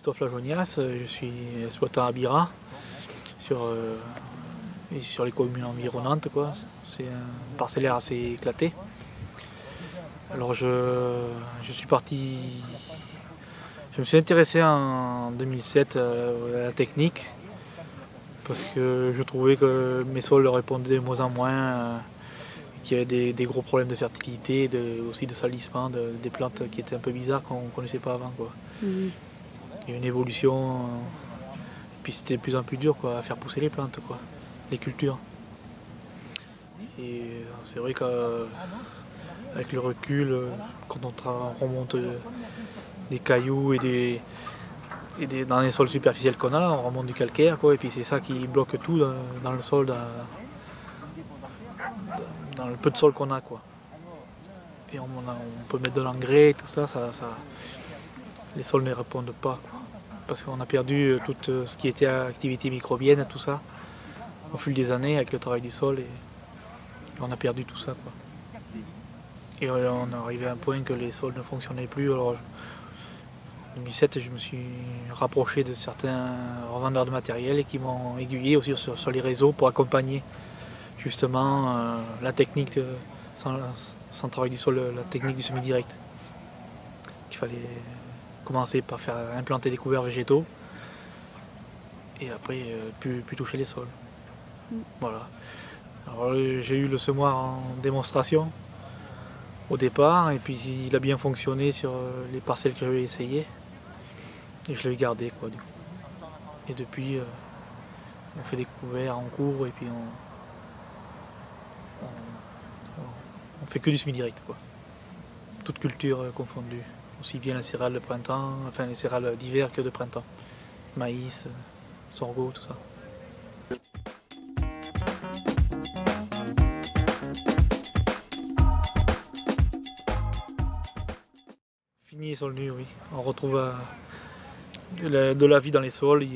Christophe Lajonias, je suis exploitant à Bira, sur les communes environnantes, quoi. C'est un parcellaire assez éclaté. Alors je suis parti, je me suis intéressé en 2007 à la technique, parce que je trouvais que mes sols répondaient de moins en moins, qu'il y avait des gros problèmes de fertilité, aussi de salissement, des plantes qui étaient un peu bizarres qu'on ne connaissait pas avant, quoi. Il y a une évolution, et puis c'était de plus en plus dur, quoi, à faire pousser les plantes, quoi, les cultures. Et c'est vrai qu'avec le recul, quand on remonte des cailloux dans les sols superficiels qu'on a, on remonte du calcaire, quoi, et puis c'est ça qui bloque tout dans le sol, dans le peu de sol qu'on a, quoi. Et on peut mettre de l'engrais, tout ça, les sols ne répondent pas, quoi. Parce qu'on a perdu tout ce qui était activité microbienne, tout ça, au fil des années avec le travail du sol, et on a perdu tout ça, quoi. Et on est arrivé à un point que les sols ne fonctionnaient plus. Alors, en 2007, je me suis rapproché de certains revendeurs de matériel et qui m'ont aiguillé aussi sur les réseaux pour accompagner justement la technique sans travail du sol, la technique du semi-direct. Il fallait commencer par faire implanter des couverts végétaux et après plus toucher les sols. Voilà. Alors j'ai eu le semoir en démonstration au départ, et puis il a bien fonctionné sur les parcelles que j'avais essayées, et je l'ai gardé, quoi, du coup. Et depuis on fait des couverts en cours, et puis on fait que du semi-direct, quoi. Toute culture confondue, aussi bien les céréales de printemps, enfin les céréales d'hiver que de printemps. Maïs, sorgho, tout ça. Fini les sols nus, oui. On retrouve de la vie dans les sols.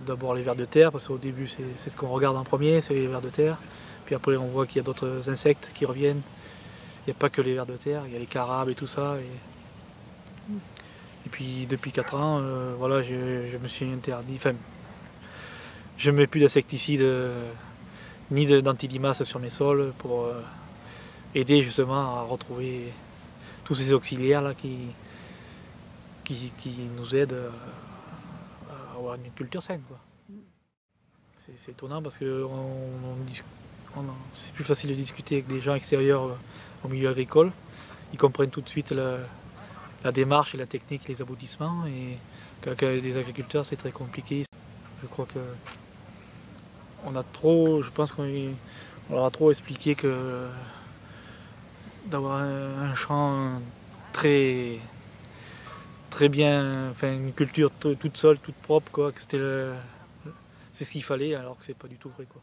D'abord les vers de terre, parce qu'au début c'est ce qu'on regarde en premier, c'est les vers de terre. Puis après on voit qu'il y a d'autres insectes qui reviennent. Il n'y a pas que les vers de terre, il y a les carabes et tout ça. Et puis depuis 4 ans, voilà, je me suis interdit, enfin, je ne mets plus d'insecticides ni d'antilimaces sur mes sols pour aider justement à retrouver tous ces auxiliaires là qui nous aident à avoir une culture saine, quoi. C'est étonnant parce que c'est plus facile de discuter avec des gens extérieurs au milieu agricole. Ils comprennent tout de suite la démarche et la technique, les aboutissements, et qu'avec des agriculteurs c'est très compliqué. Je crois que je pense qu'on leur a trop expliqué que d'avoir un champ très bien, enfin une culture toute seule, toute propre, quoi, que c'est ce qu'il fallait, alors que c'est pas du tout vrai, quoi.